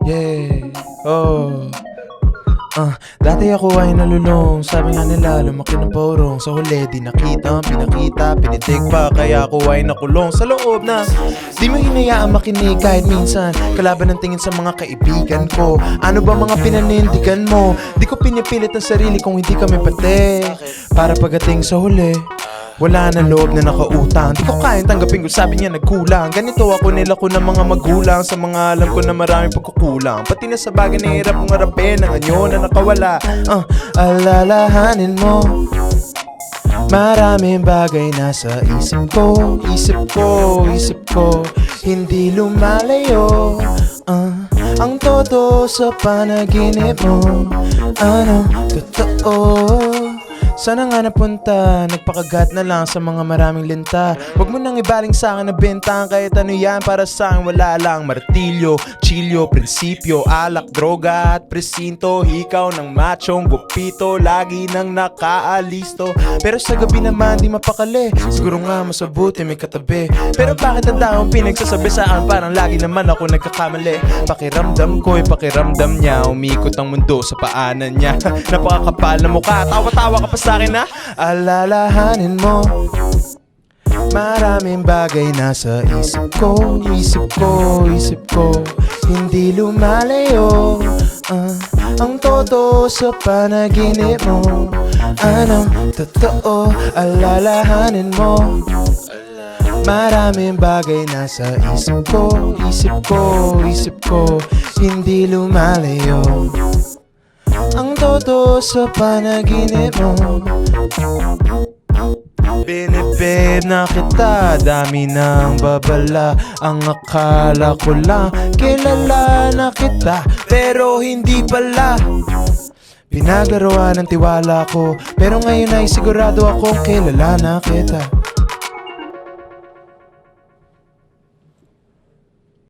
Yeah, oh. Dati ako ay nalulong. Sabi nga nila lumaki ng porong. Sa huli di nakita, pinakita, pinitik pa. Kaya ako ay nakulong sa loob na di mo hinayaan makinig kahit minsan. Kalaban ng tingin sa mga kaibigan ko. Ano ba mga pinanindigan mo? Di ko pinipilit ang sarili kung hindi kami pati. Para pagdating sa huli wala na loob na nakautang. Di ko kayang tanggapin kung sabi niya nagkulang. Ganito ako nilako ng mga magulang. Sa mga alam ko na maraming pagkukulang. Pati na sa bagay na hirap kong harapin ang anyo na nakawala. Alalahanin mo maraming bagay na sa isip ko. Isip ko hindi lumalayo. Ang todo sa panaginip mo. Ano totoo? Sana nga napunta, nagpakagat na lang sa mga maraming linta. Huwag mo nang ibaling sa akin na bintang. Kahit ano yan para sa akin wala lang. Martilyo, chilyo, prinsipyo, alak, droga at presinto. Hikaw ng machong gupito, lagi nang nakaalisto. Pero sa gabi naman di mapakali. Siguro nga mas mabuti may katabi. Pero bakit ang taong pinagsasabi sa akin parang lagi naman ako nagkakamali? Pakiramdam ko'y pakiramdam niya. Umikot ang mundo sa paanan niya. Napakakapal na mukha, tawa-tawa ka pa sa akin na alalahanin mo maraming bagay na sa isip ko hindi lumalayo. Ang todo sa panaginip mo. Anong totoo? Alalahanin mo maraming bagay na sa isip ko hindi lumalayo. Ang todo sa panaginip mo. Binibib na kita, dami ng babala. Ang akala ko lang, kilala na kita. Pero hindi pala. Pinaglaruan ng tiwala ko. Pero ngayon ay sigurado akong kilala na kita.